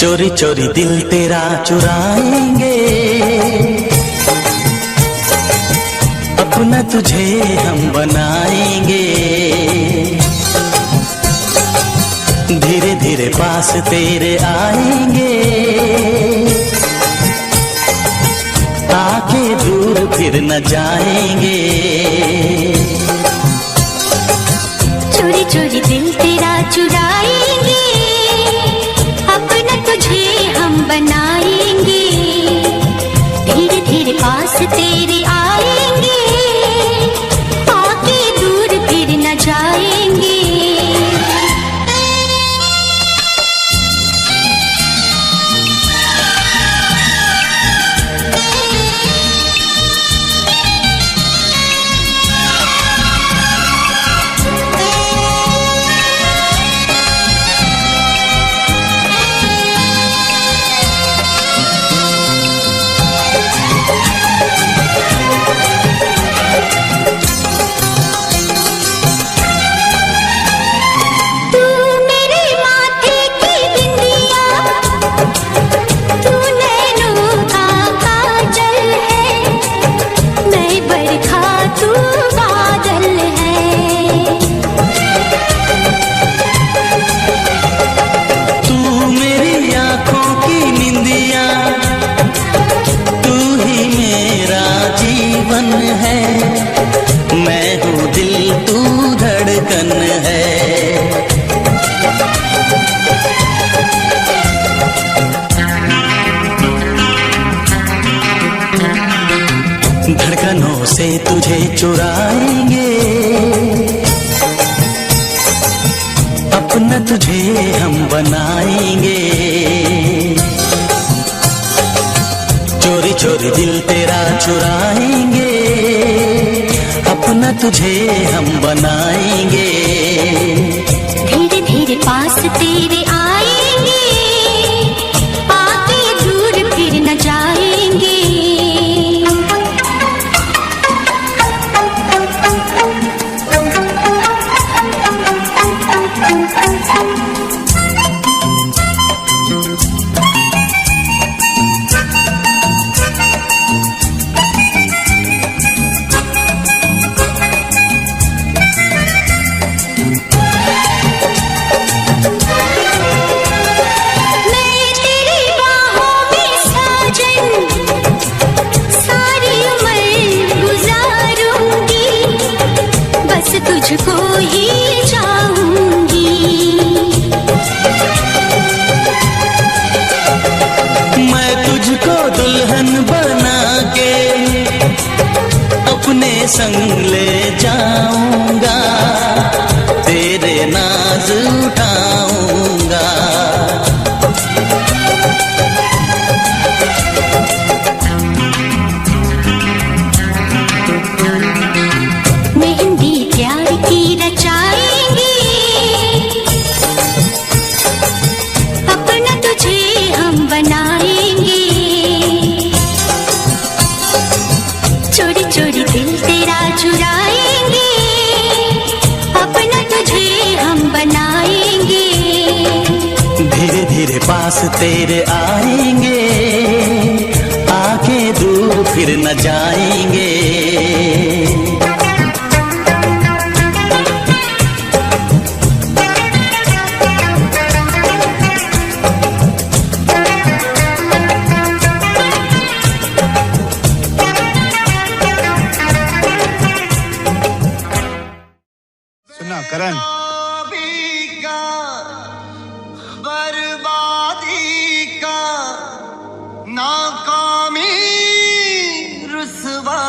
चोरी चोरी दिल तेरा चुराएंगे, अपना तुझे हम बनाएंगे। धीरे धीरे पास तेरे आएंगे, आके दूर फिर न जाएंगे। चोरी चोरी दिल तेरा चुराएंगे, अपना तुझे हम बनाएंगे। धीरे धीरे पास तेरे आएंगे, आके दूर फिर न जाएंगे। मैं हूँ दिल तू धड़कन है। धड़कनों से तुझे चुराएंगे, अपना तुझे हम बनाएंगे। चोरी चोरी दिल तेरा चुराएंगे, अपना तुझे हम बनाएंगे। धीरे धीरे पास तेरे आएंगे, आके दूर फिर न जाएंगे। तुझको ही चाहूंगी, मैं तुझको दुल्हन बना के अपने संग ले जाऊंगा, तेरे नाज उठाऊंगा। धीरे धीरे पास तेरे आएंगे, आके दूर फिर न जाएंगे। सुना करण, नाकामी रुसवा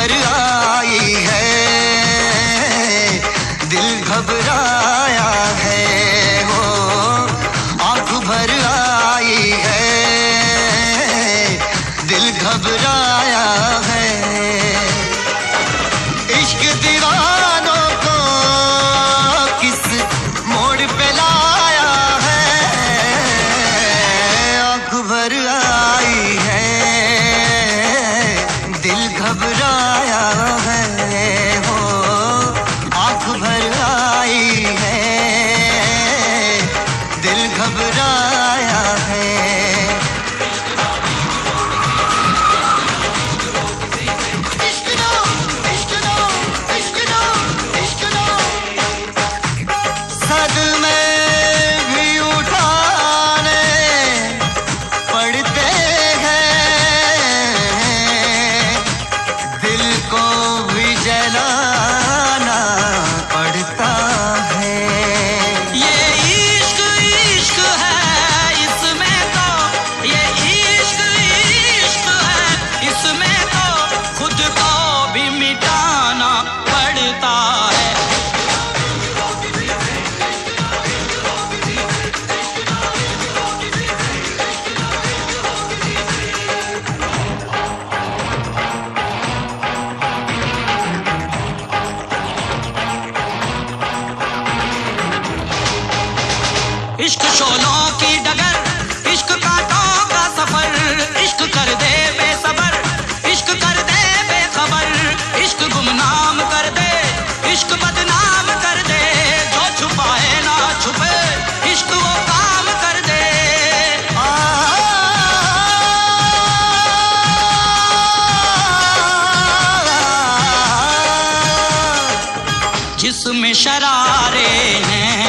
भर आई है, दिल घबराया है, वो आंख भर आई है, दिल घबराया है। इश्क दीवानों को किस मोड़ पे लाया है, आंख भर आई है, दिल घबराया है, वो आंख भर आई है, दिल घबराया है। इश्क शोलों की डगर, इश्क कांटों का सफर, इश्क कर दे बेसबर, इश्क कर दे बेखबर, इश्क गुमनाम कर दे, इश्क बदनाम कर दे, जो छुपाए ना छुपे, इश्क वो काम कर दे। जिसमें शरारे हैं,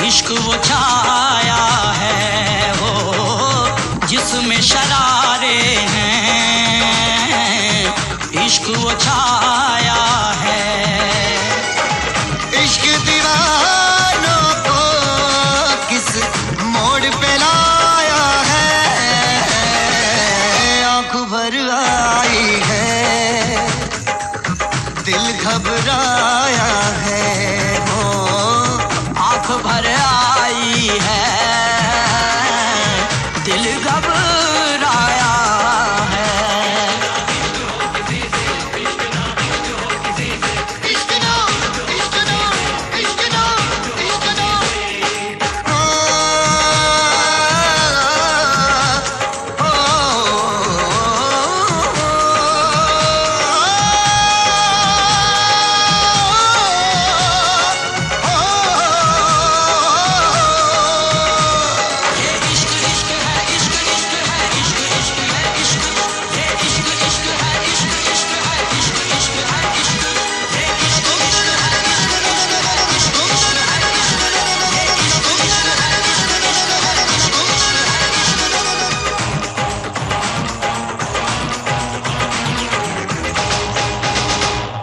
इश्क वो छाया है, वो जिसमें शरारे हैं, इश्क वो छाया है। इश्क दीवानों को किस मोड़ पे लाया है, आंख भर आई है, दिल घबराया है, वो आंख भर आई है, दिल घबराया है।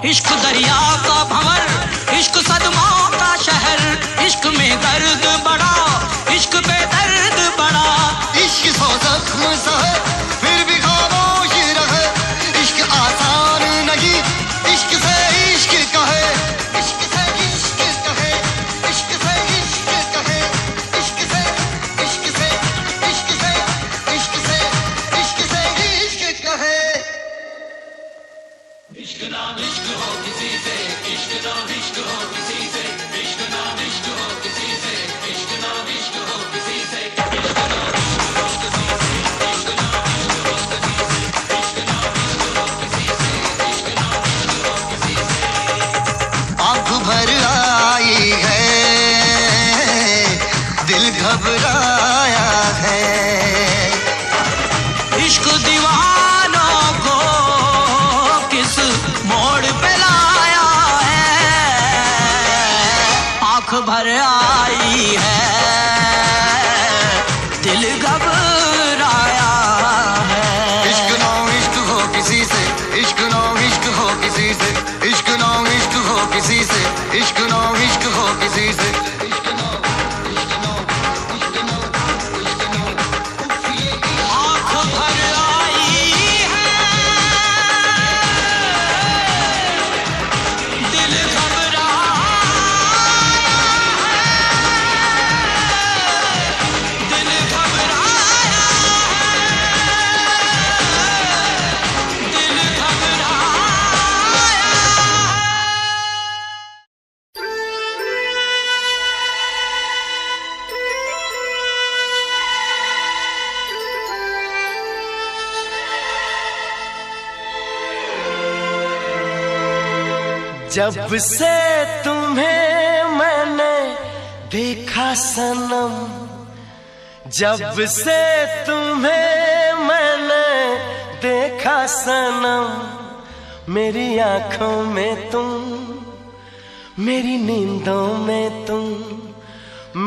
इश्क दरिया का भंवर, इश्क सदमों का शहर, इश्क में दर्द बड़ा, इश्क पे दर्द बड़ा। इश्क सौ जख्म सहे फिर भी खामोश रहे, इश्क आसान नहीं, इश्क से इश्क कहे, इश्क से इश्क कहे, इश्क से इश्क कहे, इश्क से इश्क से इश्क से इश्क से इश्क से इश्क कहे। इश्क नाम इश्क हो किसी से, इश्क नाम इश्क हो किसी से, इश्क नाम इश्क हो किसी से, इश्क नाम इश्क हो किसी से, इश्क नाम इश्क हो किसी से, इश्क नाम इश्क हो किसी से, इश्क नाम इश्क हो किसी से, इश्क नाम इश्क हो किसी से। आंख भर आई है, दिल घबराया है। इश्क दीवानों को किस मोड़ पे लाया है, आंख भर आई है, दिल घबराया है। इश्क ना इश्क हो किसी से, इश्क ना इश्क हो किसी से, इश्क ना इश्क हो किसी से, इश्क ना इश्क हो किसी से। आंख भर आई है, जब से तुम्हें मैंने देखा सनम, जब से तुम्हें मैंने देखा सनम, मेरी आंखों में तुम, मेरी नींदों में तुम,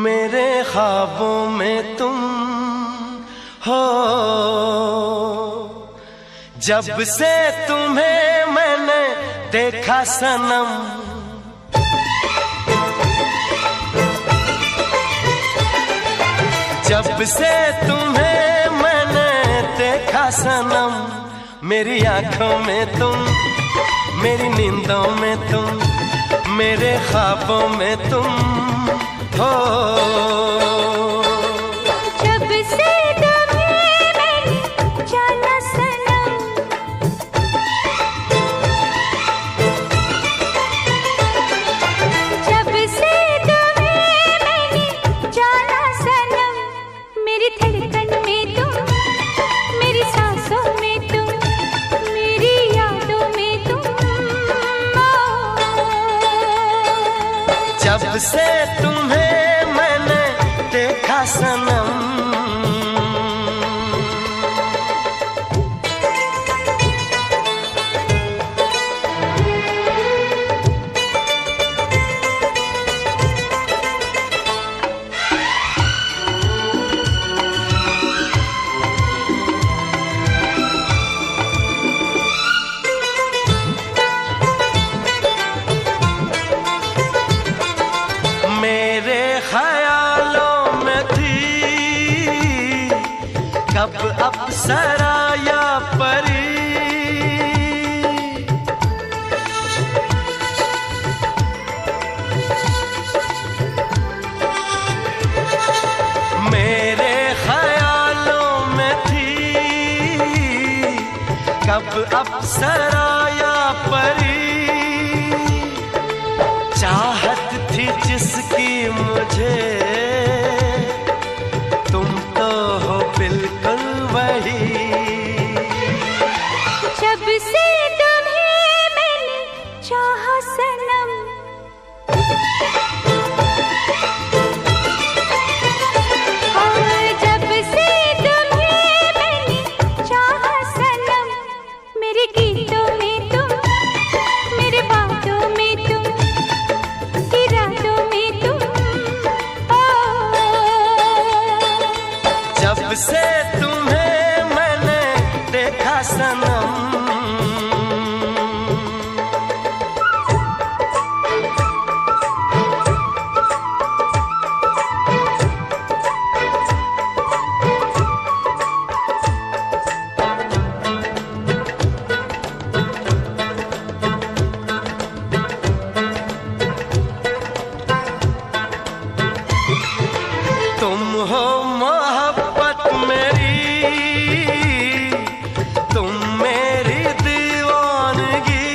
मेरे ख्वाबों में तुम हो। जब से तुम्हें मैंने देखा सनम, जब से तुम्हें मैंने देखा सनम, मेरी आंखों में तुम, मेरी नींदों में तुम, मेरे ख्वाबों में तुम हो। जब से तुम्हें मैंने जाना सनम, जब से तुम्हें मैंने जाना सनम, मेरी धड़कन में तुम, मेरी सांसों में तुम, मेरी यादों में तुम हो। जब से तुम्हें मैंने देखा सनम, मेरे ख्यालों में थी कब अप्सरा या परी, मेरे ख्यालों में थी कब अप्सरा या परी, चाहत थी जिसकी मुझे, तुम तो हो बिल्कुल वही। जब से तुम्हें मैंने चाहा सनम, और जब से तुम्हें मैंने चाहा सनम, मेरे गीतों में तुम, मेरे बातों में तुम, इरादों में तुम हो। जब से तुम्हें मैंने देखा सनम, तुम हो मोहब्बत मेरी, तुम मेरी दीवानगी,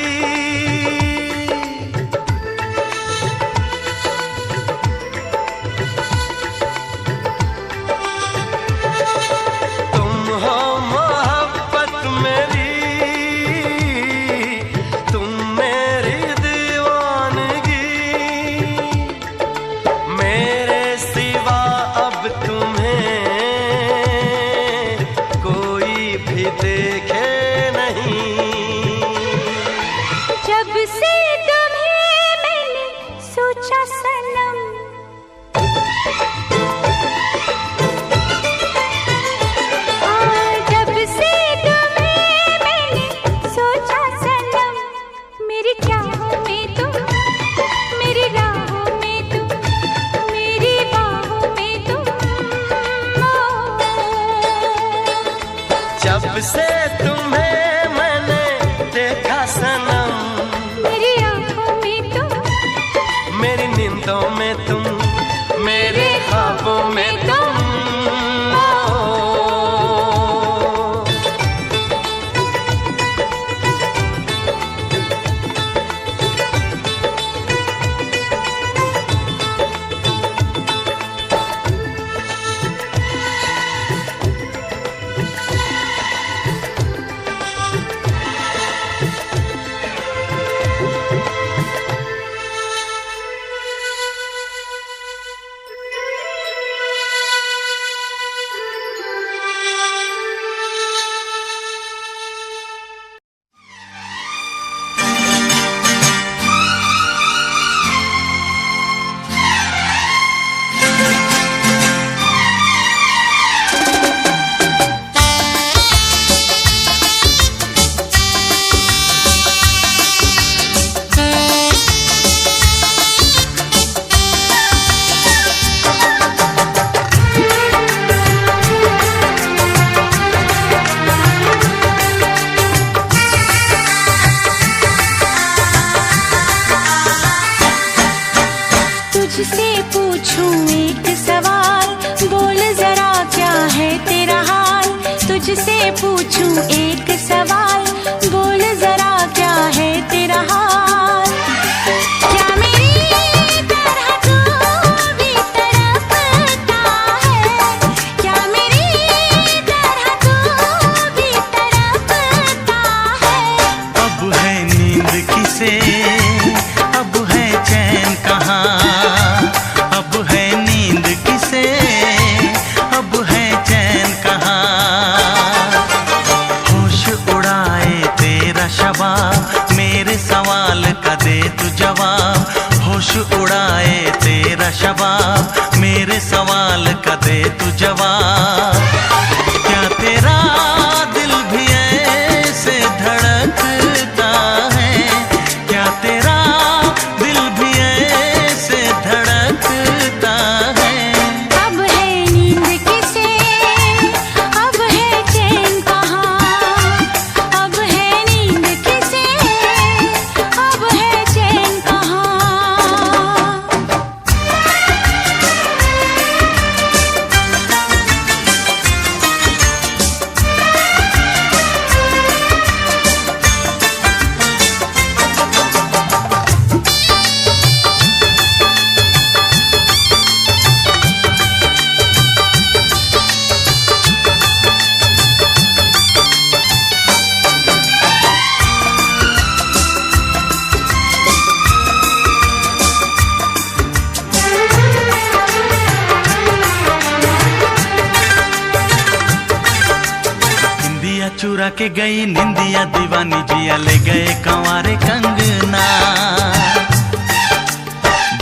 तुम हो मोहब्बत मेरी, तुम मेरी दीवानगी, मेरे सिवा अब तुम्हें कोई भी देखे नहीं। जब से तुम्हें मैंने सोचा सनम, जब से तुम्हें मैंने सोचा सनम, मेरी चाहों में तुम, मेरी राहों में तुम, मेरी बाहों में तुम हो। जब से तुम्हें मैंने तुझसे पूछूं एक सवाल, बोल जरा क्या है तेरा हाल। क्या मेरी तरह तू भी तड़पता है, क्या मेरी तरह तू भी तड़पता है। अब है नींद किसे, अब है चैन कहाँ, अब है नींद किसे, अब है चैन कहाँ। होश उड़ाए तेरा शबाब, मेरे सवाल का दे तू जवाब। होश उड़ाए तेरा शबाब, मेरे सवाल का दे तू जवाब। क्या तेरा दिल भी ऐसे धड़कता है, क्या तेरा दिल भी ऐसे धड़कता है। अब है नींद किसे, अब है चैन कहाँ, अब है नींद किसे, अब है चैन कहाँ। निंदिया चुरा के गई निंदिया दीवानी, जिया ले गए कंवारे कंगना।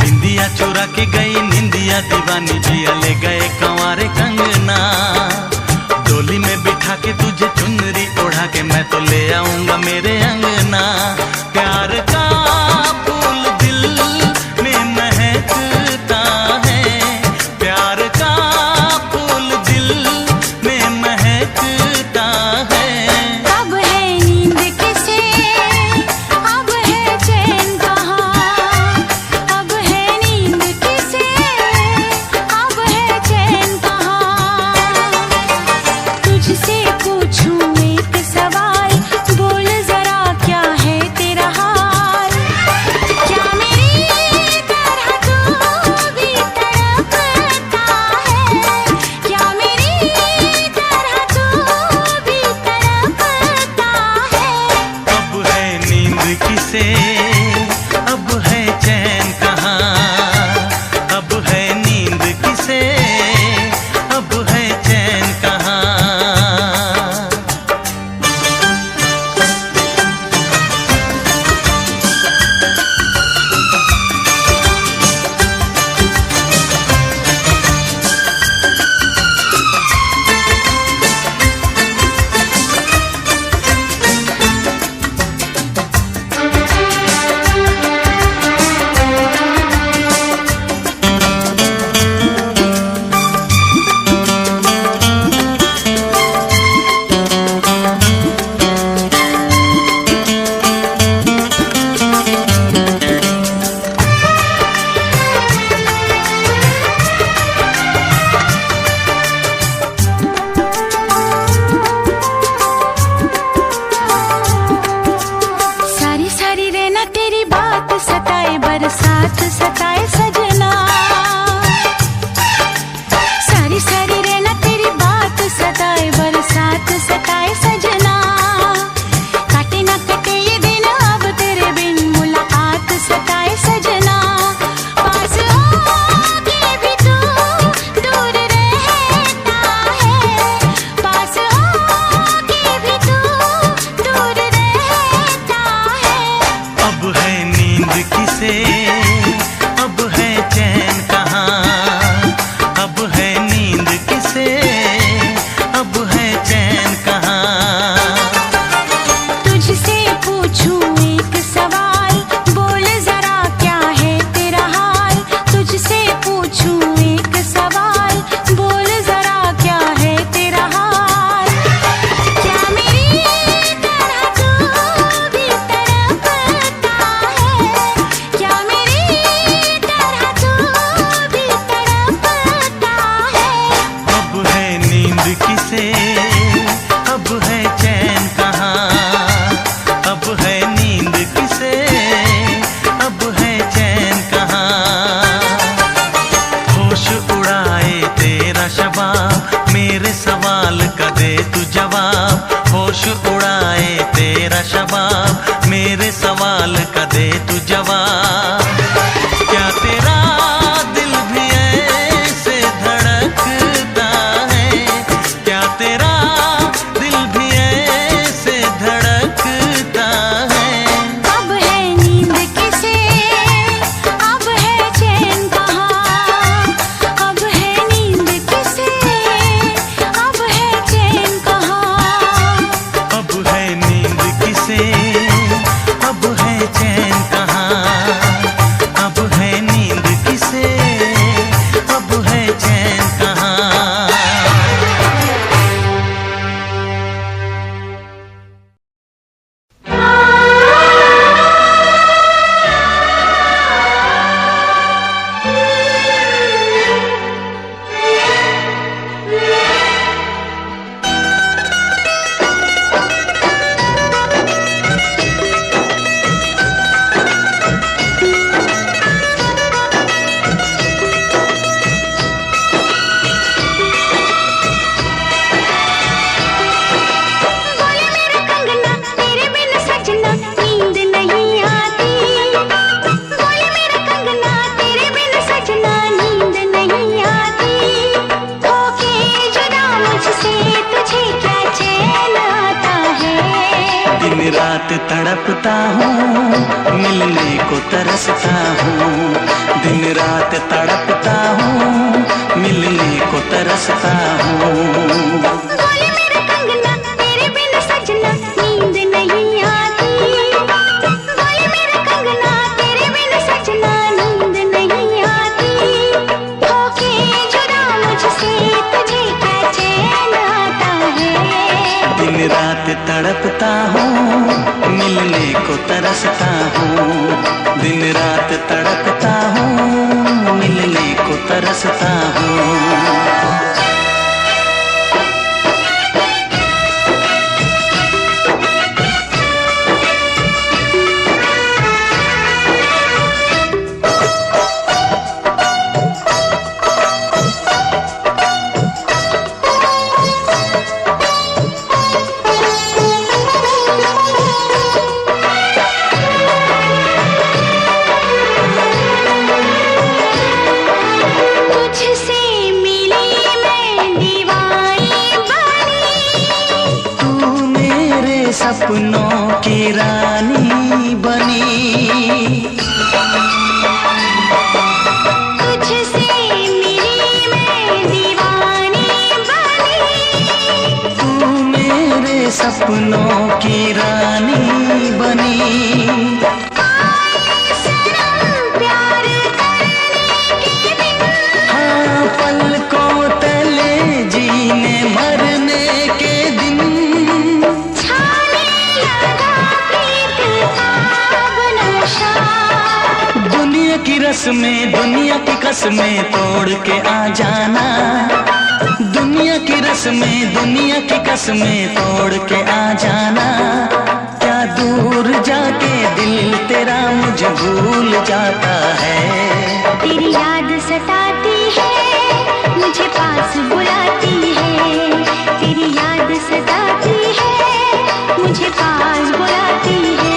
निंदिया चुरा के गई निंदिया दीवानी, जिया ले गए कंवारे कंगना। डोली में बिठा के तुझे चुनरी ओढ़ा के मैं तो ले आऊंगा मेरे अंगना। प्यार का फूल दिल में महकता है, प्यार का फूल दिल में महकता है। अब है नींद किसे, अब है चैन कहाँ, अब है नींद किसे, अब है चैन कहाँ। तुझसे पूछूं एक सवाल, बोल जरा क्या है तेरा हाल। क्या मेरी तरह तू भी तड़पता है, क्या मेरी तरह तू भी तड़पता है। अब है नींद किसे, अब है चैन कहाँ, अब है नींद किसे, अब है चैन कहाँ। सारी सारी रहना तेरी बात सताए, बरसात सताए सजना। सारी सारी रहना तेरी बात सताए, बरसात सताए सजना। काटे ना कटे ये दिन अब तेरे बिन, मुलाकात सताए सजना। पास आके भी तू दूर रहता है, पास आके भी तू दूर रहता है। अब है नींद किसे, अब है सवाल का दे तू जवाब। क्या तेरा दिल भी ऐसे धड़कता है, क्या तेरा दिल भी ऐसे धड़कता है। अब है नींद किसे, अब है चैन कहाँ, अब है नींद किसे, अब है चैन कहाँ। अब है नींद किसे, अब है चैन कहाँ, अब है नींद किसे, अब है चैन कहाँ। बोले मेरा कंगना तेरे बिन सजना नींद नहीं आती। बोले मेरा कंगना तेरे बिन सजना नींद नहीं आती। होके जुदा मुझसे तुझे क्या चैन आता है। दिन रात तड़पता हूँ, मिलने को तरसता हूँ। दिन रात तड़पता हूँ, मिलने को तरसता हूँ। बोले मेरा कंगना तेरे बिन सजना नींद नहीं आती। बोले मेरा कंगना तेरे बिन सजना नींद नहीं आती। होके जुदा मुझसे तुझे क्या चैन आता है। दिन रात तड़पता हूँ, मिलने को तरसता हूँ। दिन रात तड़पता हूँ, मिलने को तरसता हूँ। तुझसे मिली मैं दीवानी बनी। तू मेरे सपनों की रानी बनी। तुझसे मिली मैं दीवानी बनी। तू मेरे सपनों की रानी बनी। सनम प्यार करने के दिन हाँ, पलकों तले जीने मरने के दिन। छाने लगा प्रीत का नशा। दुनिया की रस्में, दुनिया की कसमें तोड़ के आ जाना। दुनिया की रस्में, दुनिया की कसमें तोड़ के आ जाना। क्या दूर जाके दिल तेरा मुझे भूल जाता है। तेरी याद सताती है, मुझे पास बुलाती है। तेरी याद सताती है, मुझे पास बुलाती है।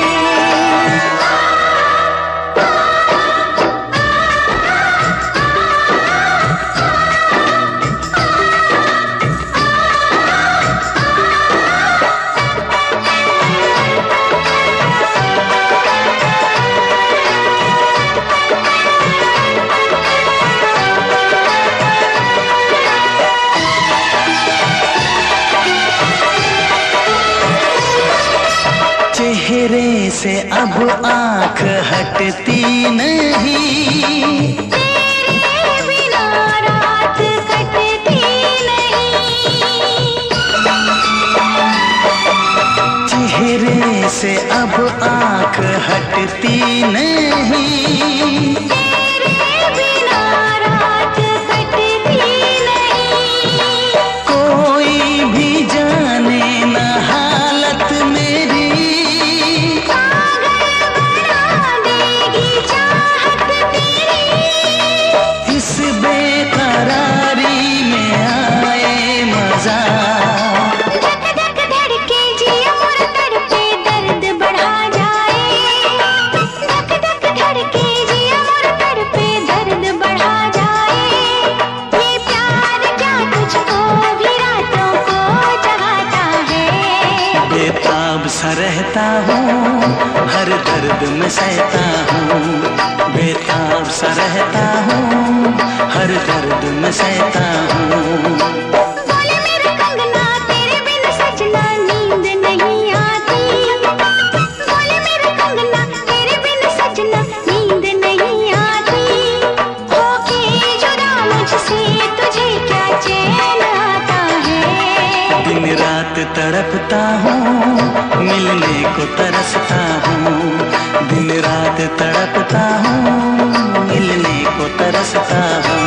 चेहरे से अब आंख हटती नहीं। तेरे बिना रात कटती नहीं। चेहरे से अब आंख हटती नहीं। तेरे बिना रात कटती नहीं। कोई भी जाने न हालत मेरी। पागल बना देगी चाहत तेरी। इस बेकरारी में आए मजा। धक धक धड़के जिया मोर तड़पे दर्द बढ़ा जाए। रहता हूँ, हर दर्द में सहता हूँ, बेताब सा रहता हूँ, हर दर्द में सहता हूँ। बोले मेरे कंगना तेरे बिन सजना नींद नहीं आती, बोले मेरे कंगना तेरे बिन सजना नींद नहीं आती, होके जुदा मुझसे तुझे क्या चैन आता है। दिन रात तड़पता हूँ, मिलने को तरसता हूँ, दिन रात तड़पता हूँ, मिलने को तरसता हूँ।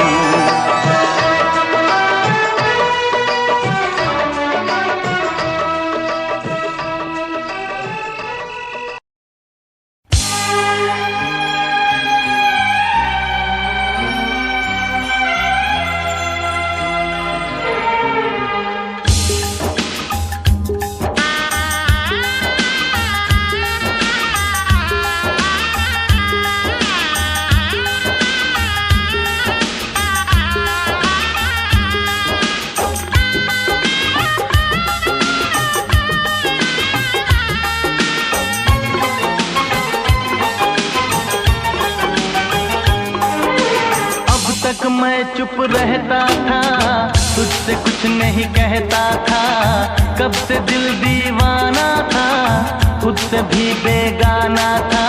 मैं चुप रहता था, तुझसे कुछ नहीं कहता था, कब से दिल दीवाना था, खुद से भी बेगाना था।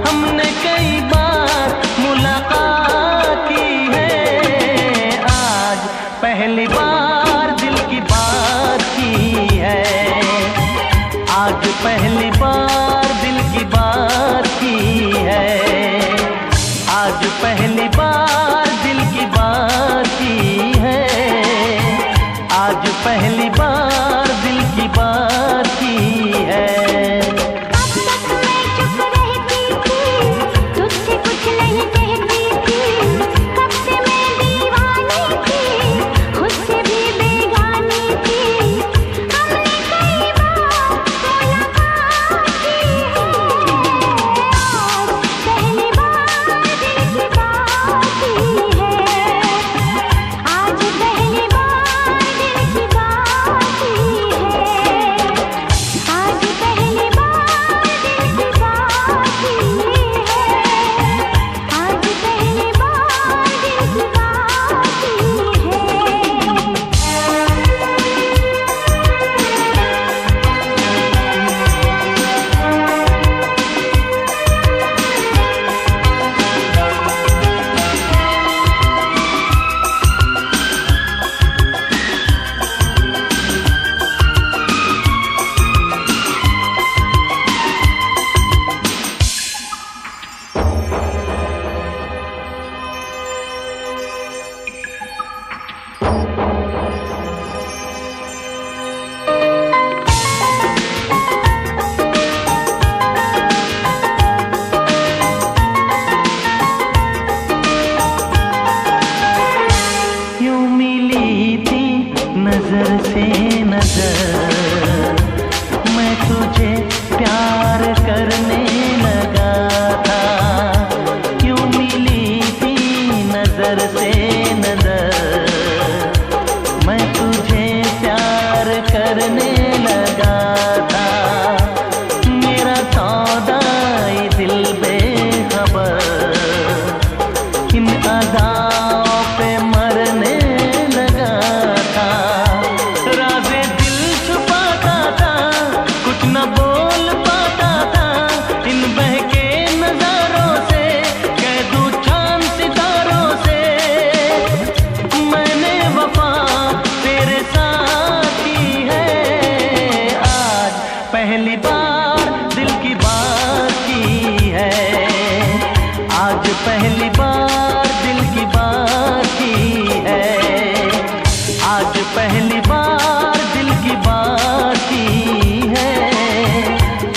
हमने कई बार मुलाकात की है, आज पहली बार दिल की बात की है, आज पहली बार दिल की बात की है, आज पहली बार दिल की बात की है, आज पहली बार दिल की बात की है। अब तक मैं चुप रहती थी, तुझसे कुछ नहीं कहती थी, कब से मैं दीवानी थी, खुद से भी बेगानी थी। हमने कई बार मुलाकात की है, आज पहली बार दिल की बात की है, आज पहली बार दिल की बात की है, आज पहली बार दिल की बात की है, आज पहली बार दिल की यूं मिली थी नजर से नजर, मैं तुझे प्यार करने लगा था। यूं मिली थी नजर से नजर, मैं तुझे प्यार करने लगा था। मेरा सौदाई दिल बेखबर, इन अदाओं पे मरने लगा था। राज़े दिल छुपाता था, कुछ न बोल पाता था, इन बहके नजारों से कह दूं चांद सितारों से, मैंने वफा तेरे साथ की है। आज पहली बार दिल की बात की है, आज पहली बार दिल की बात की है, आज पहली बार दिल की बात की है,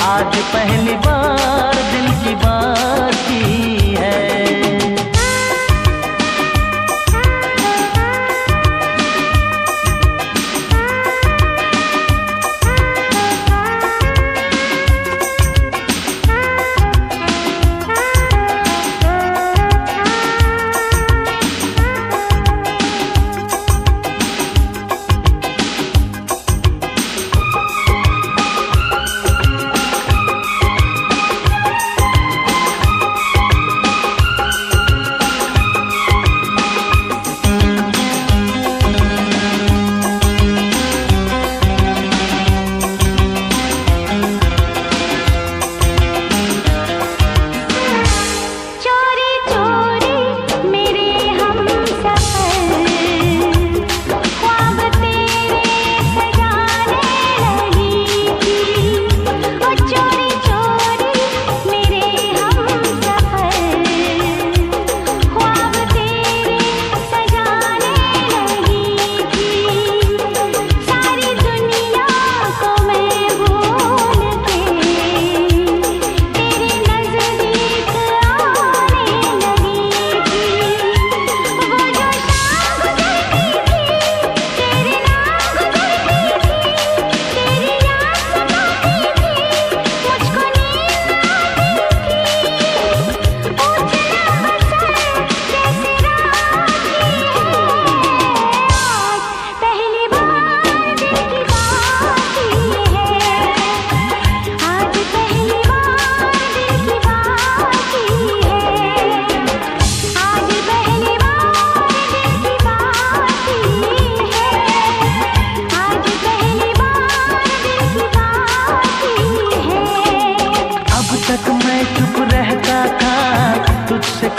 आज पहली बार दिल की बात की है।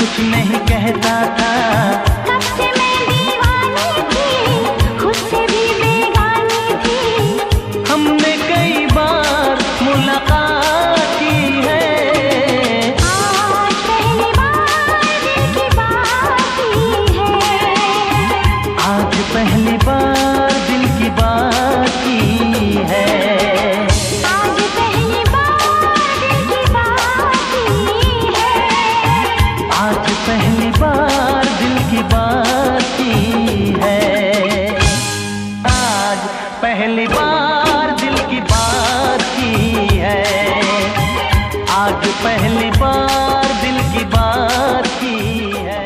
कुछ नहीं कहता था। कब से मैं दीवानी थी, खुद से भी बेगानी थी। हमने कई बार मुलाकात की है। आज पहली बार दिल की बात की है। आज पहली बार दिल की बात की है। आज पहली बार दिल की बात की है। आज पहली बार दिल की बात की है। आज पहली बार दिल की बात की है। आज पहली बार दिल की बात की है।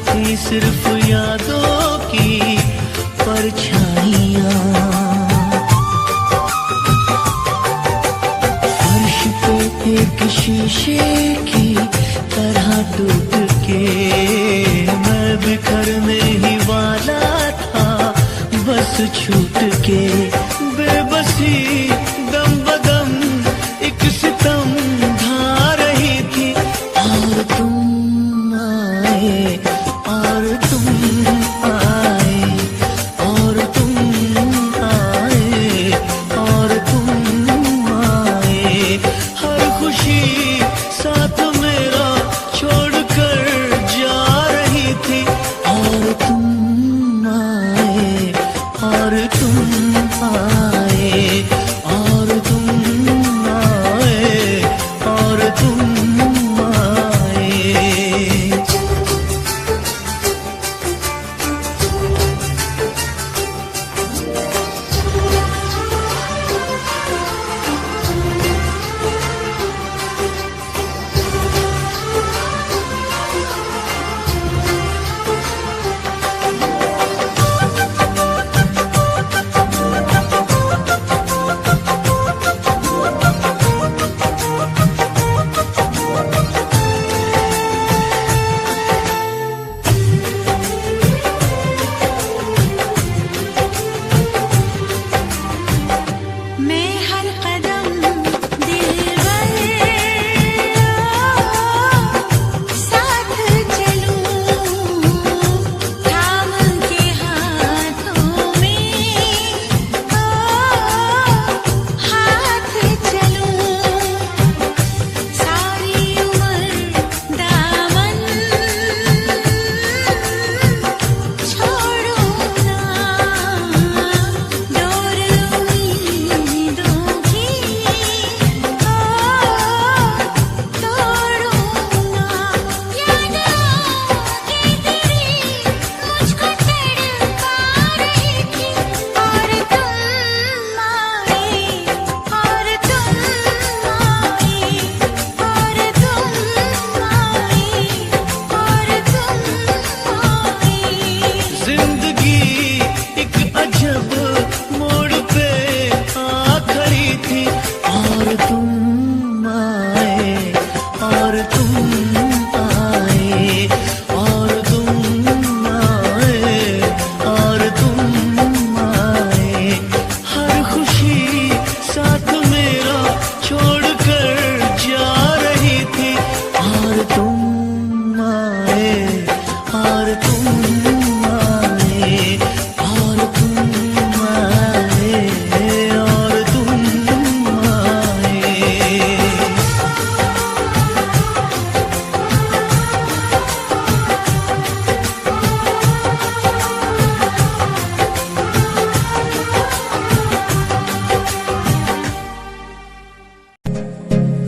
थी सिर्फ यादों की परछाइयाँ। फर्श पे एक शीशे की तरह टूट के मैं बिखरने ही वाला था, बस छूट के बेबसी दम बदम एक सितम ढा रही थी। और तुम आए और तुम आए और तुम आए और तुम आए, हर खुशी साथ मेरा छोड़कर जा रही थी। और तुम आए और तुम आए तुम आए, और तुम आए, और तुम आए।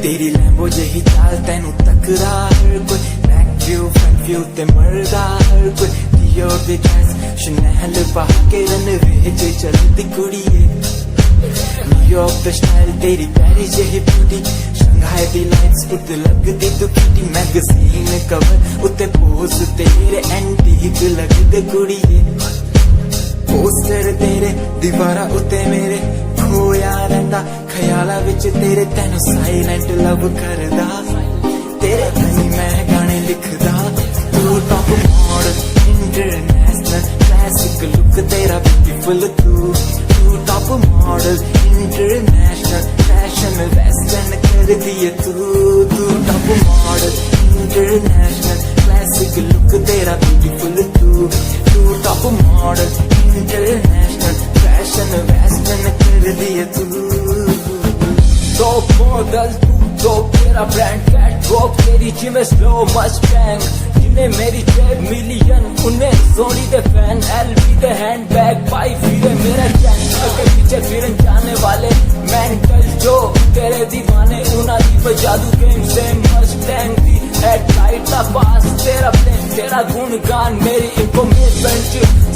तेरी लैम्बो जही चाल तैनू तकरा हर कोई, बैक व्यू फ्रंट व्यू ते मरदा हर कोई। दियो दे ड्रेस शनैल पा के रनवे च चलदी कुड़िए, न्यूयॉर्क दा स्टाइल तेरी पैरिस जही ब्यूटी, शंघाई दी लाइट्स उत्ते लगदी तू किटी, मैगजीन कवर उत्ते पोज तेरे एंटीक लगदे कुड़िए। पोस्टर तेरे दीवारा उत्ते मेरे खोया रहिंदा, ख्यालां विच तेरे तैनू साइलेंट लव करदा, तेरे लिए मैं गाने लिखदा। तू top model international classic look तेरा ब्यूटीफुल, तू top model international fashion western कर दिए तू top model international classic look तेरा ब्यूटीफुल, तू top model international fashion western कर दिए तू। तो मॉडल तो तेरा ब्रांड कैट वॉक, तेरी जिम स्लो मस्टैंग, जिन्हें मेरी 10 मिलियन उन्हें सोनी दे फैन, एलवी दे हैंडबैग पाई फिरे मेरा चैन, के पीछे फिरन जाने वाले मेंटल जो तेरे दीवाने, उना दी जादू गेम से मस्टैंग दी हेडलाइट दा पास, तेरा प्लेन तेरा गुणगान मेरी इंफॉर्मेशन,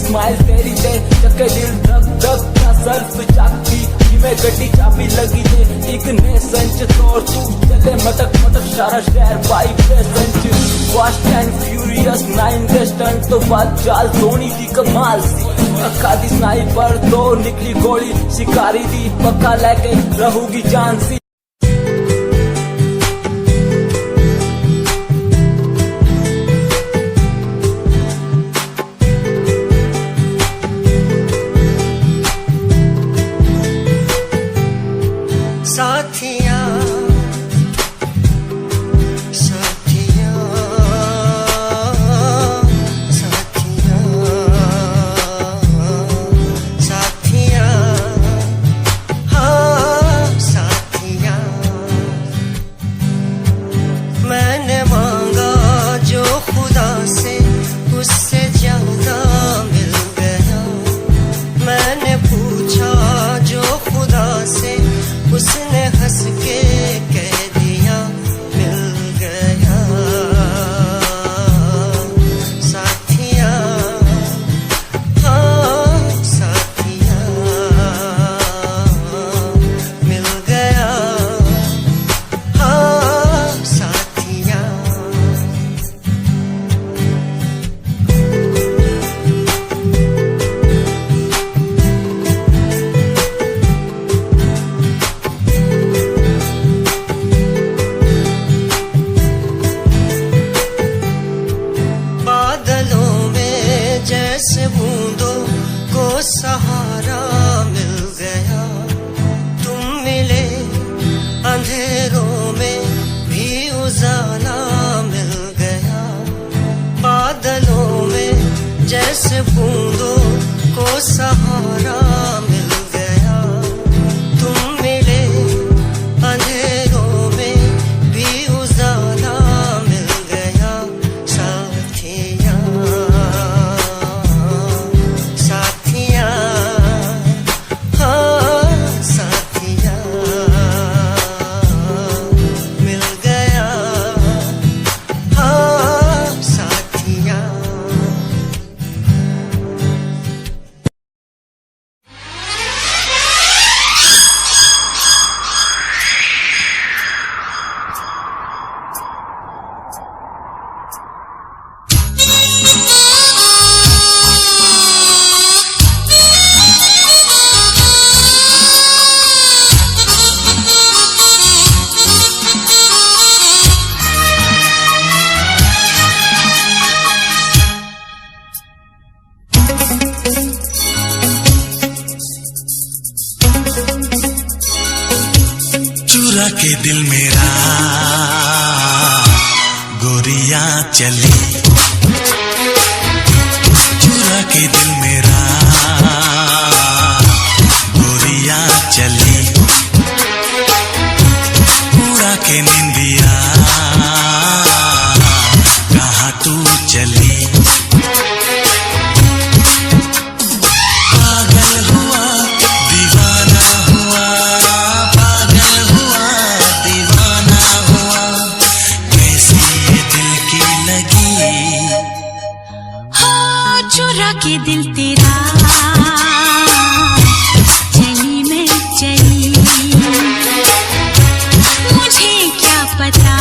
स्माइल तेरी ते चक्के दिल धक धक का सर्फ चाकी, में गड्डी चाबी लगी दे एक ने संच तोड़, तू चले मटक मटक सारा शहर बाइक पे संच, फास्ट एंड फ्यूरियस 9 के स्टंट तो बात चाल धोनी की कमाल सी, अक्का दी स्नाइपर तो निकली गोली, शिकारी दी पक्का लेके रहूगी जान सी। साथिया साथिया साथिया साथिया हाँ साथिया, मैंने मांगा जो खुदा से उससे ज्यादा मिल गया, मैंने पूछा जो खुदा से उसने हंस के कह दिया मिल गया। साथिया हाँ साथिया मिल गया, हाँ साथिया। जैसे बूंदों को सहारा मिल गया, तुम मिले अंधेरों में भी उजाला मिल गया, बादलों में जैसे बूंदों को सहारा मिल गया, तुम मिले अंधेरों में भी उजाला मिल गया। साथिया साथिया हाँ साथिया मिल गया, हाँ साथिया। चुरा के दिल मेरा गोरियां चली, चुरा के दिल तेरा चली मैं चली, मुझे क्या पता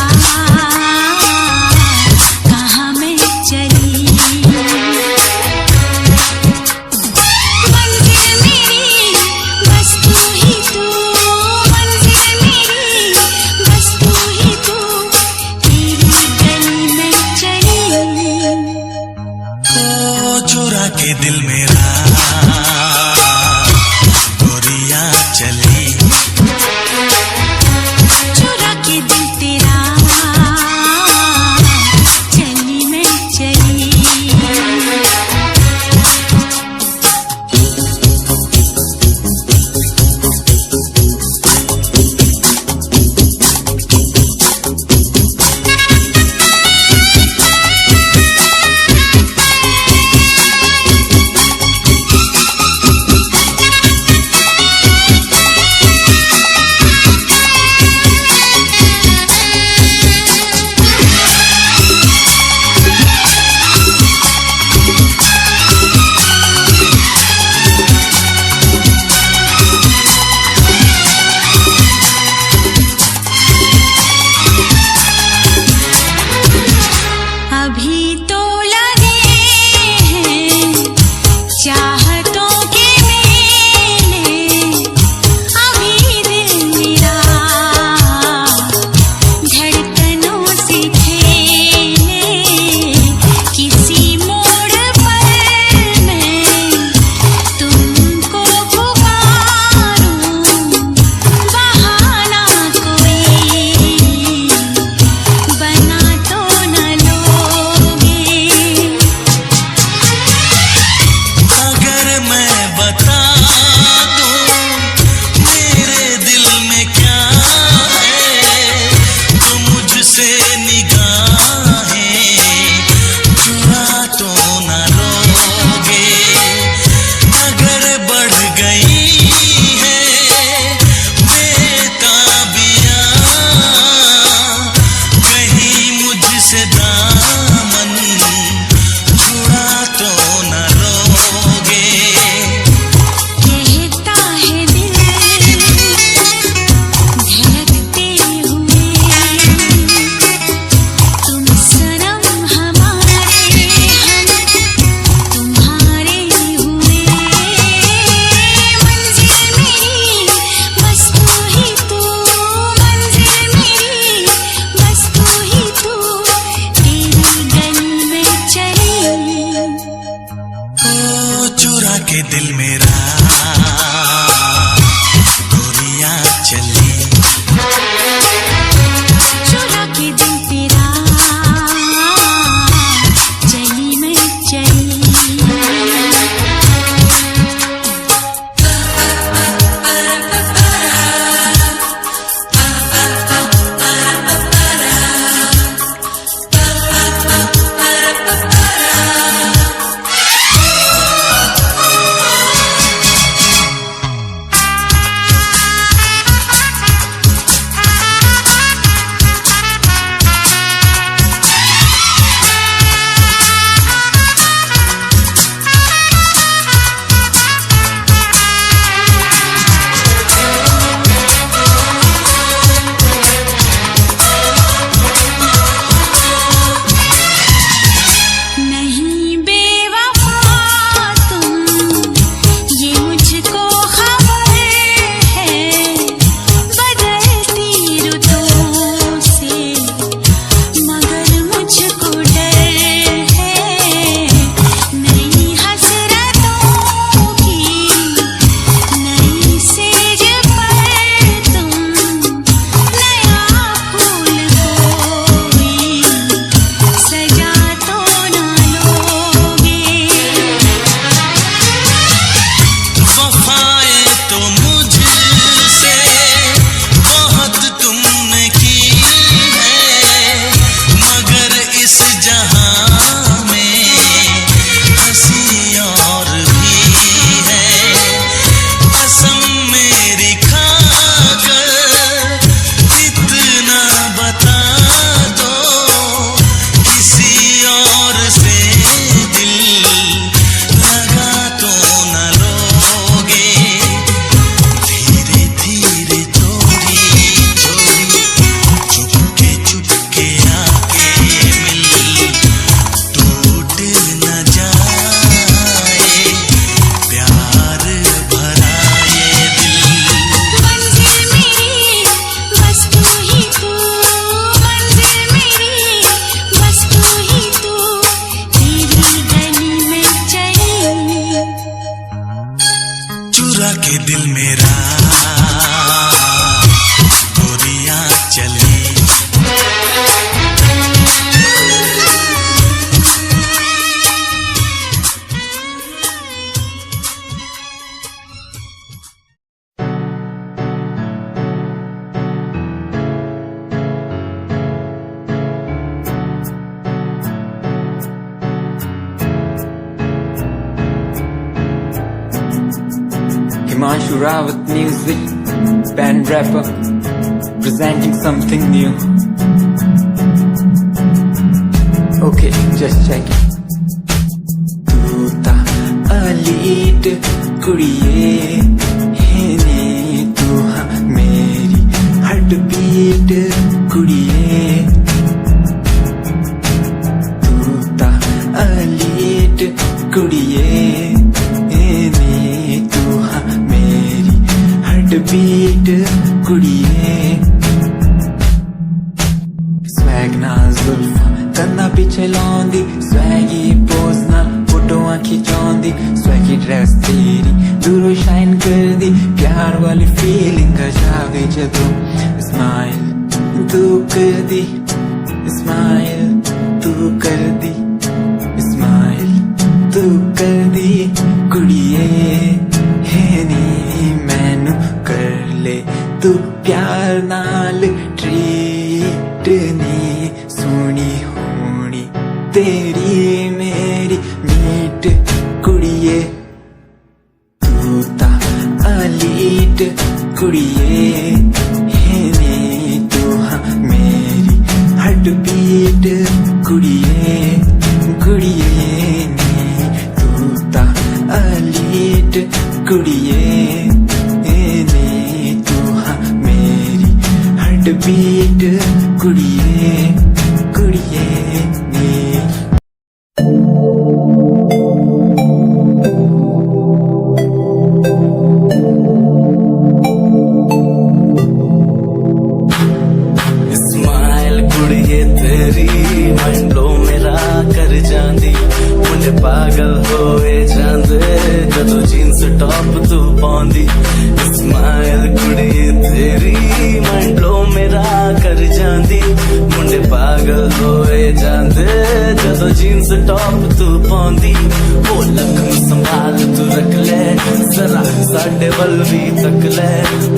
कहाँ मैं चली। मंजिल मेरी बस तू ही तू, मंजिल मेरी बस तू ही तू, तेरी गली में चली। ओ चुरा के दिल मेरा गोरियां चली, चुरा के दिल तेरा चली मैं चली। अभी तो लगे हैं चाहतों के मेले, अभी दिल मेरा धड़कनों से खेले, किसी मोड़ पर मैं तुमको पुकारूं, बहाना कोई बना तो न लोगे। अगर मैं बता दूं मेरे दिल में क्या है, तो मुझसे निगाहें चुरा तो न लोगे। अगर बढ़ गई है बेताबियां, कहीं मुझसे दामन छुड़ा तो न लोगे। कहता है दिल धड़कते हुए, तुम सनम हमारे, हम तुम्हारे हुए। मंजिल मेरी बस तू ही तू, मंजिल मेरी बस तू ही तू, तेरी गली में चली। ओ चुरा के दिल मेरा गोरियां चली, चुरा के दिल तेरा चली मैं चली। के दिल मेरा गोरियां चली। Himanshu Rawat music, band rapper, presenting something new. Okay, just check it. Tu ta elite kudiye hai ne, tu ha meri heartbeat kudiye. Tu ta elite kudiye beat कुड़िए। स्वैग ना जुल्फा कन्ना पिछे लाउंदी, स्वैगी पोज ना फोटोआं खिचाउंदी, स्वैगी ड्रेस तेरी दूरों shine कर दी, प्यार वाली फीलिंग आ गई जदों स्माइल तू कर दी, स्माइल तू कर दी, स्माइल तू कर दी कुड़िए है नी मैनू कर ले तू प्यार नाल ट्रीट नी, सोनी होनी तेरी मेरी मीट कुड़िए। तू ता एलीट कुड़िए है नी, तू हाँ मेरी हार्टबीट कुड़िए कुड़िए नी। तू ता एलीट कुड़िए बीट कुड़िए कुड़िए ने। स्माइल कुड़िए तेरी मंडलो मेरा कर जांदी, मुंडे पागल होए जांदे जदों जीन्स टॉप तू पाउंदी। स्माइल कुड़िए तेरी मंडलो मेरा कर जांदी, मुंडे पागल होए जांदे जदों जीन्स टॉप तू पाउंदी। वो लक संभाल तू रख ले जरा साडे वल भी तक ले,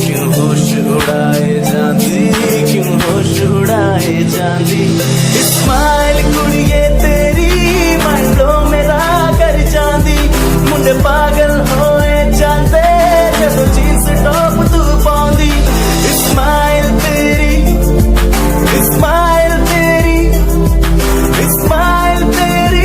क्यों होश उड़ाए जांदी, क्यों होश उड़ाए जांदी। स्माइल कुड़िए तेरी मंडलो मेरा कर जांदी, मुंडे पागल होए जांदे जदों जीन्स टॉप तू पाउंदी। स्माइल तेरी, स्माइल तेरी, स्माइल तेरी।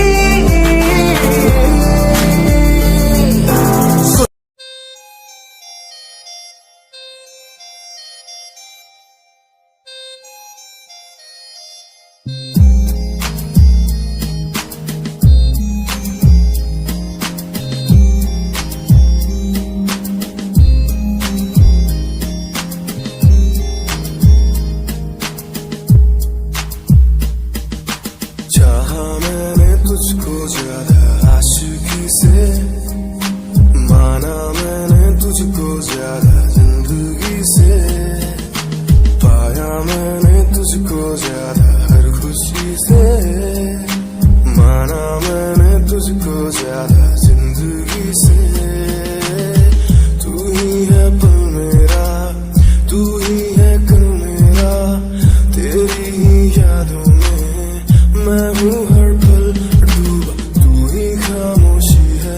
चाहा मैंने तुझको ज्यादा आशिकी से, माना मैंने तुझको ज्यादा जिंदगी से, पाया मैंने तुझको ज्यादा हर खुशी से, माना मैंने तुझको ज्यादा जिंदगी से। तू ही है पल मेरा, तू ही है कल मेरा, तेरी ही यादों में मैं हूँ हर पल डूबा। तू ही खामोशी है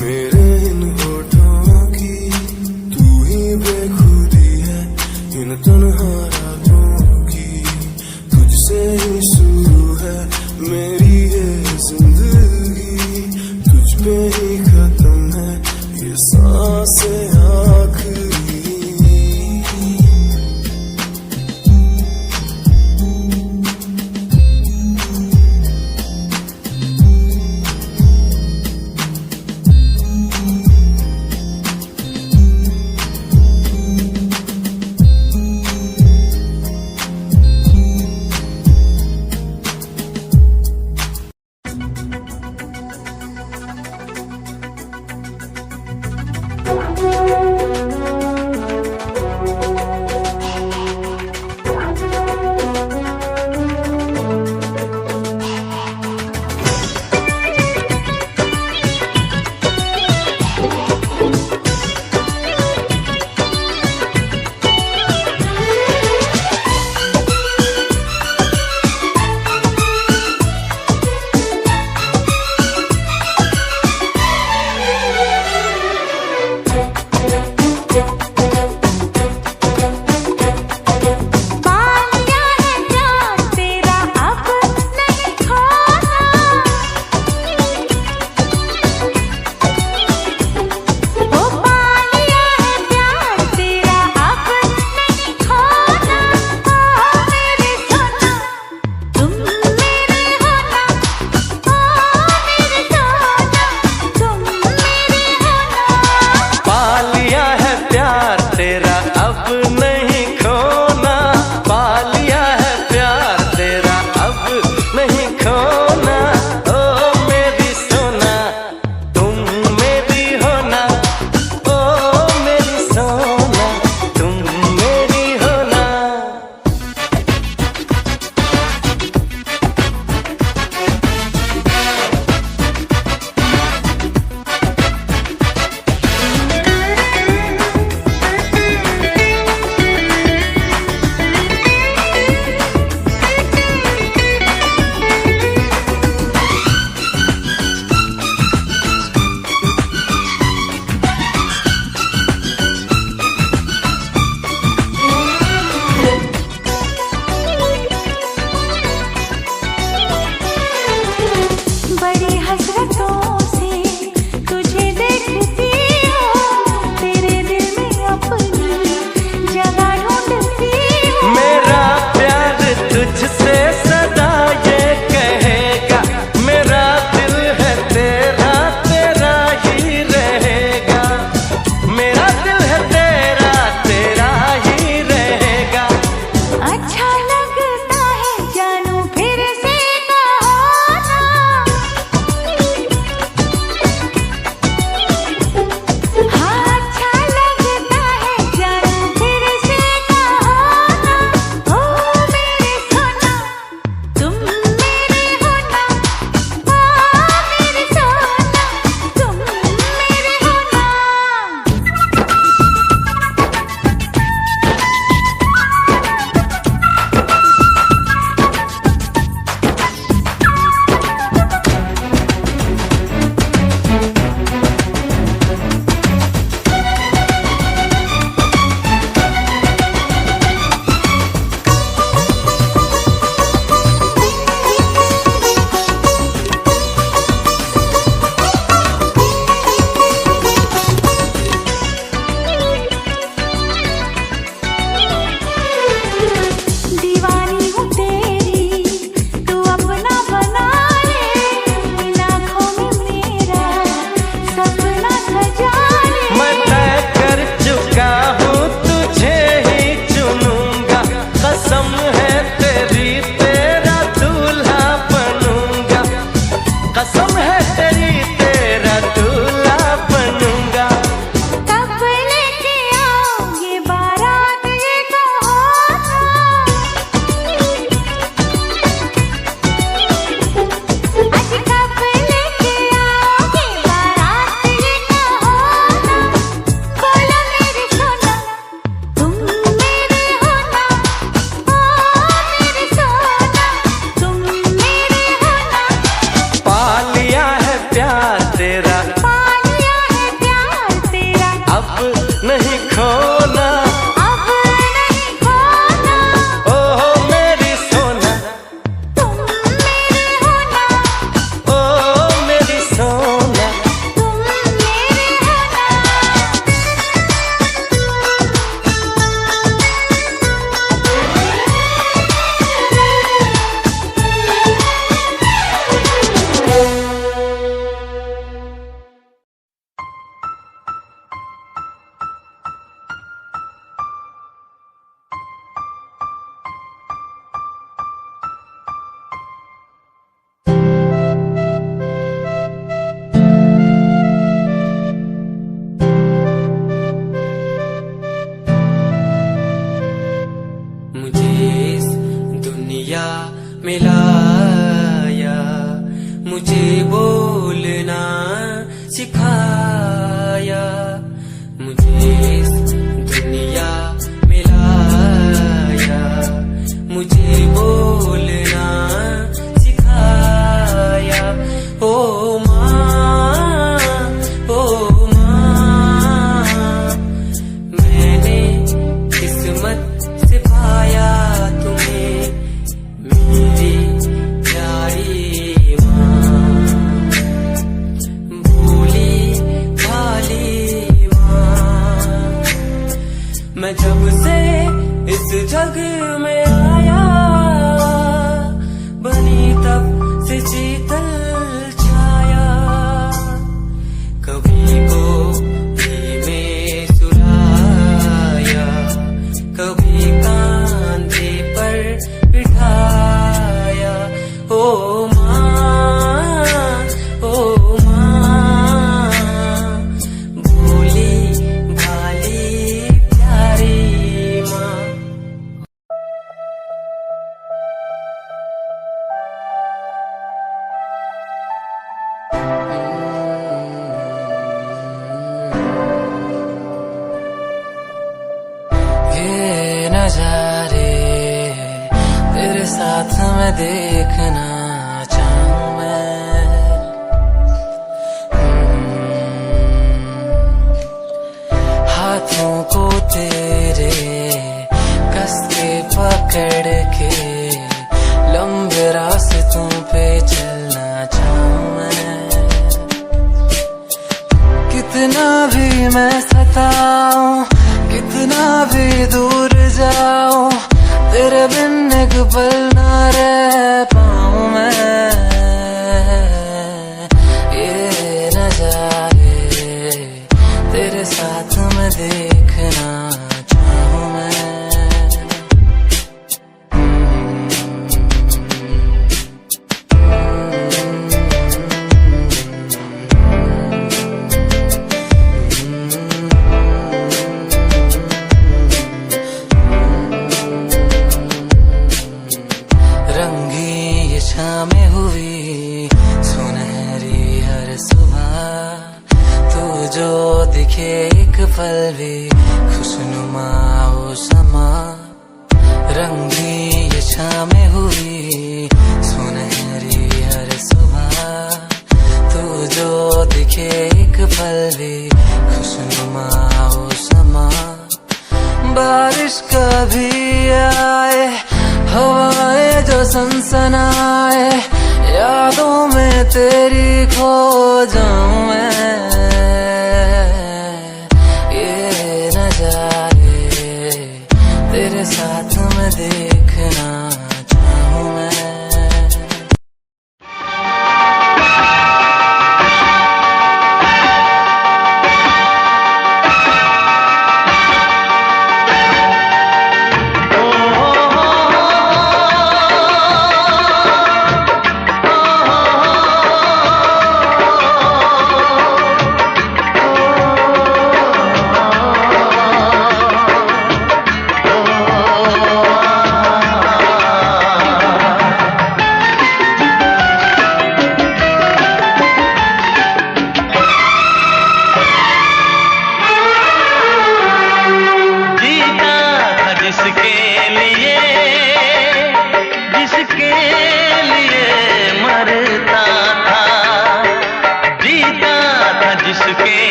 मेरे इन होठों की, तू ही बेखुदी है इन तन्हा रातों की। तुझसे बाग में आया, बनी तब से शीतल छाया, कभी गोदी में सुलाया, कभी कांधे पर बिठाया। ओ माँ, भोली भाली प्यारी माँ। ये नजारे तेरे साथ में देखना चाहूं मैं, हाथों को तेरे कस के पकड़ के लंबे रास्तों पे चलना चाहूं मैं। कितना भी मैं सताऊं, कितना भी दूर जाऊं, तेरे बिन एक पल ना रह पाऊं मैं। ये नजारे तेरे साथ में देखना चाहूं मैं। रंगी ये शामें हुई सुनहरी हर सुबह, तू जो दिखे एक पल भी खुशनुमा हो समा। रंगी ये शामें हुई सुनहरी हर सुबह, तू जो दिखे एक पल भी खुशनुमा हो समा। बारिश कभी आए, हवाएं जो सनसनाए, यादों में तेरी खो जाऊं मैं। ये नजारे तेरे साथ में देखना चाहूं मैं।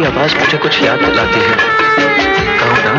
आवाज मुझे कुछ याद दिलाती है। कहो ना।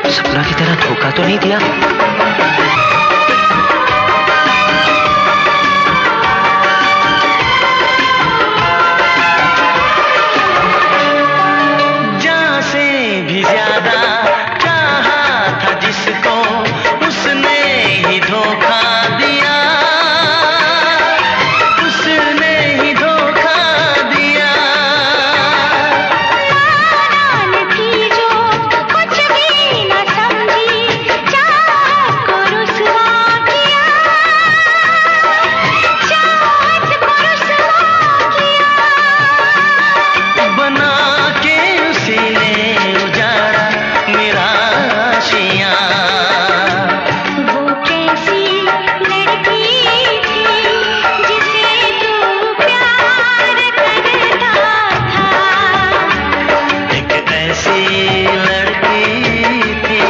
सपना की तरह धोखा तो नहीं दिया? जान से भी ज्यादा चाहा था जिसको, उसने ही धोखा दिया, उसने ही धोखा दिया। नादान थी जो कुछ भी न समझी, चाहत को रुसवा किया, चाहत को रुसवा किया। बना के उसी ने उजाड़ा मेरा आशियाँ। वो कैसी लड़की थी जिसे तू प्यार करता था, एक ऐसी लड़की थी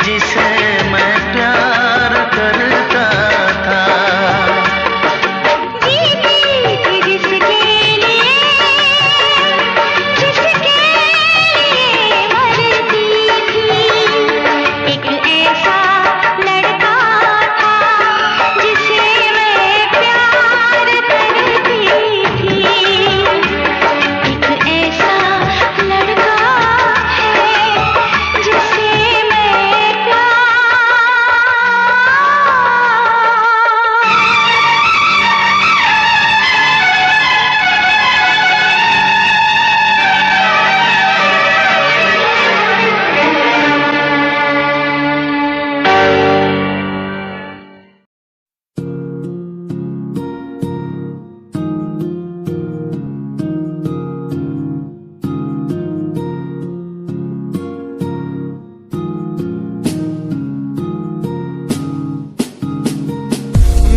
जिसे मैं प्यार करता था। जीती थी जिसके लिए मरती थी। एक ऐसा लड़का था जिसे मैं प्यार करती थी। एक ऐसा लड़का है जिसे मैं प्यार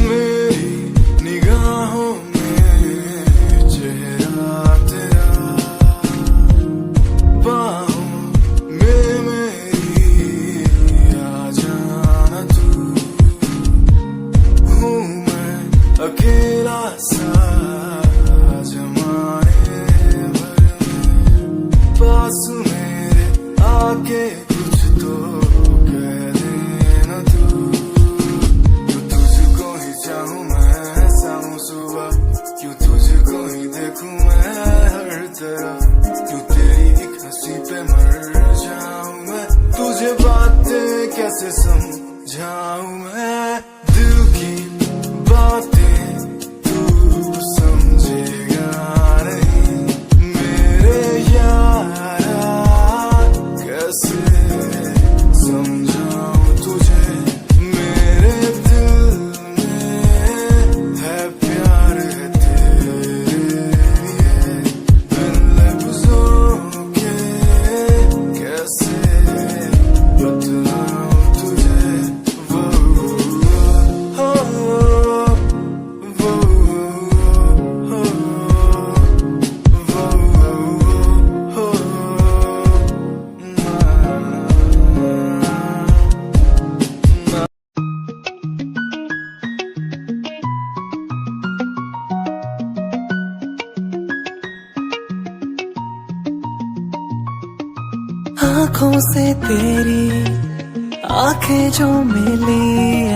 मेरी निगाहों में चेहरा तेरा, बाहों में मेरी आ जाना तू। हूँ मैं अकेला सा जमाने भर में, पास मेरे आके कुछ तो कह देना तू। क्यों तुझको ही चाहूं मैं शाम सुबह, क्यों तुझको ही देखूं मैं हर तरफ, क्यों तेरी एक हंसी पे मर जाऊं मैं, तुझे बातें कैसे समझाऊं मैं, दिल की बातें तू समझे आंखों से तेरी आंखें जो मिली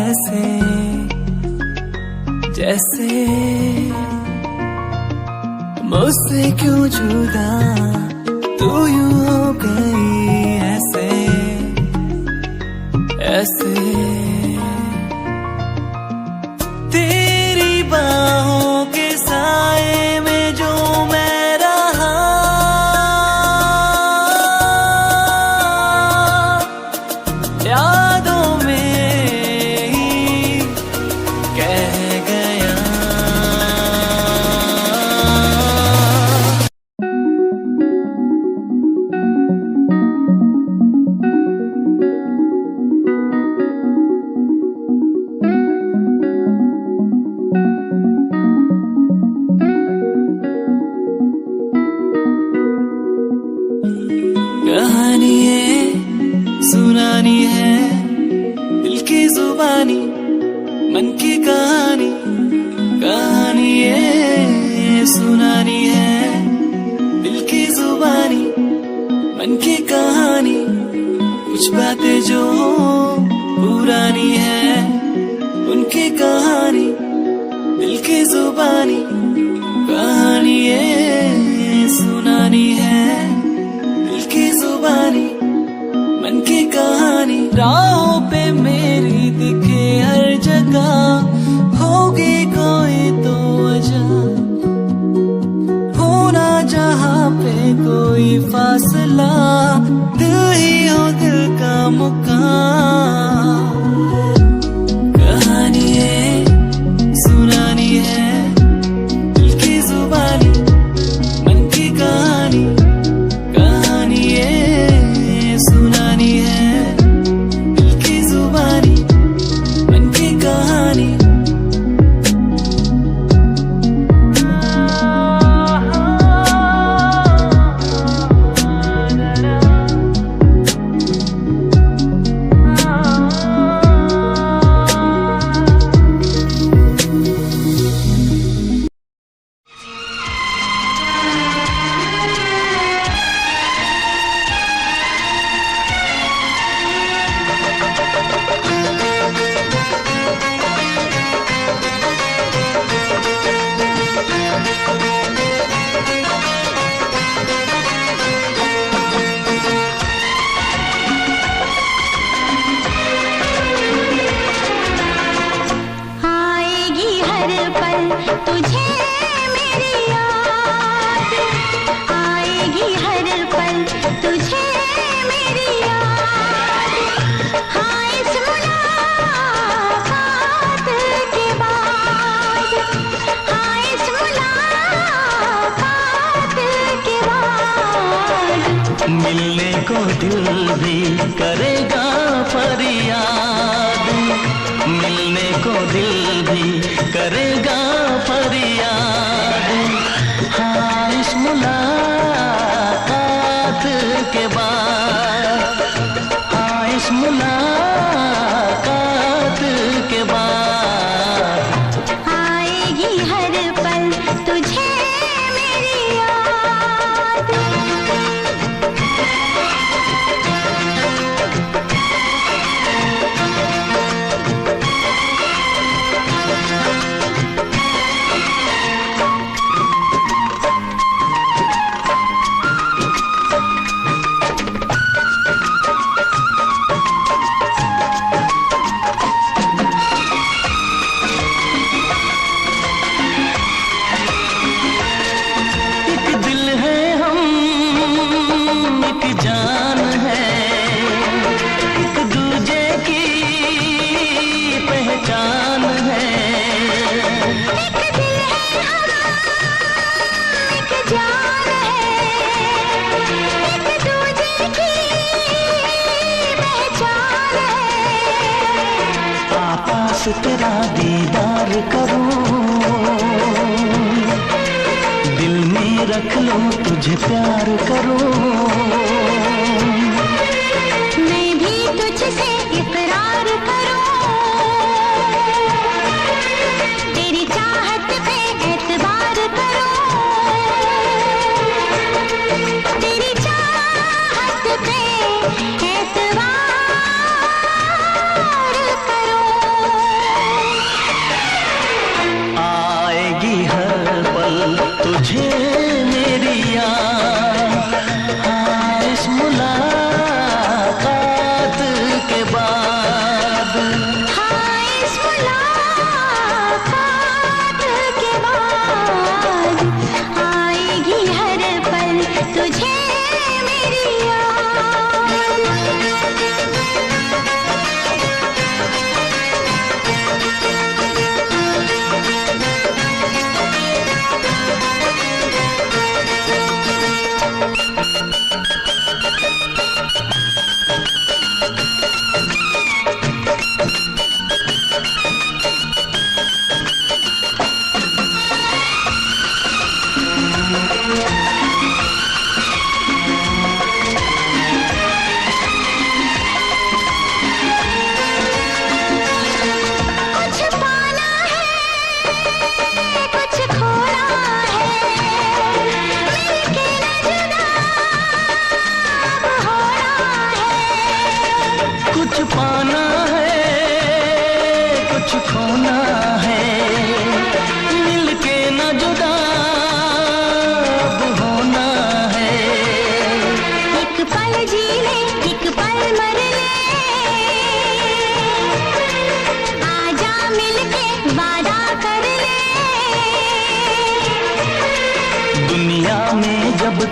ऐसे जैसे मुझसे क्यों जुदा तू यूं हो गई ऐसे ऐसे तेरी बाहों के साए में जो मैं रहा यादों में ही कह गया। कहानी है सुनानी है दिल की जुबानी मन की कहानी कहानी है सुनानी है दिल की जुबानी मन की कहानी कुछ बातें जो पुरानी है उनकी कहानी दिल की जुबानी कहानी है सुनानी है दिल की जुबानी मन की कहानी राहों पे मेरी दिखे हर जगह होगी कोई तो वजह होना जहाँ पे कोई फासला दिल ही हो दिल का मुकाम कहानी है सुनानी है दिल की जुबानी मन की कहानी कहानी है सुनानी है दिल की जुबानी मन की कहानी आएगी हर पल तुझे मेरी याद आएगी हर पल तुझे मेरी याद हाँ इस मुलाकात के बाद हाँ इस मुलाकात के बाद मिलने को दिल भी करेगा फरियाद मिलने को दिल भी करेगा फरियाद हाँ इस मुलाकात के बाद हाँ इस मुलाकात के बाद आएगी हर पल तुझे मेरी याद एक दिल है हम एक जान है एक दूजे की पहचान है एक दिल है हम एक जान है एक दूजे की पहचान है पास तेरा दीदार करूं दिल में रख लो तुझे प्यार करूं मैं भी तुझसे इकरार करूं तेरी चाहत पे एतबार करूं तेरी चाहत पे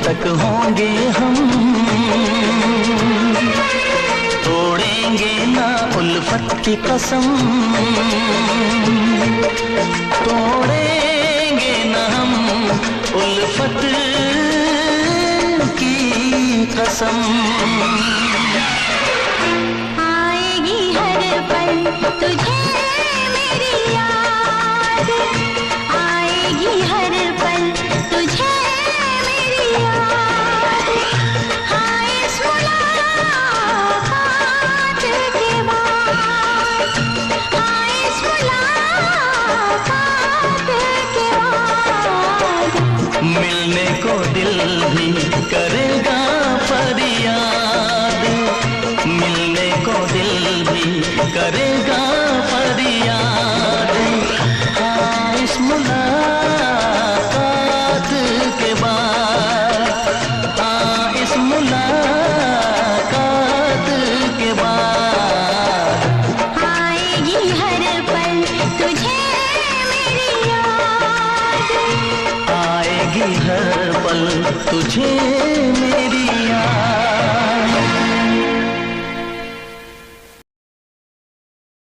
तक होंगे हम, तोड़ेंगे ना उल्फत की कसम, तोड़ेंगे ना हम उल्फत की कसम। आएगी हर पल तुझे मेरी याद, आएगी हर पल तुझे मेरी याद। हाँ इस मुलाकात के बाद, हाँ इस मुलाकात के बाद मिलने को दिल भी करेगा फरियाद, मिलने को दिल भी करेगा फरियाद। हाँ इस मुलाकात के बाद, हाँ इस मुलाकात के बाद आएगी हर पल तुझे मेरी याद, आएगी हर पल तुझे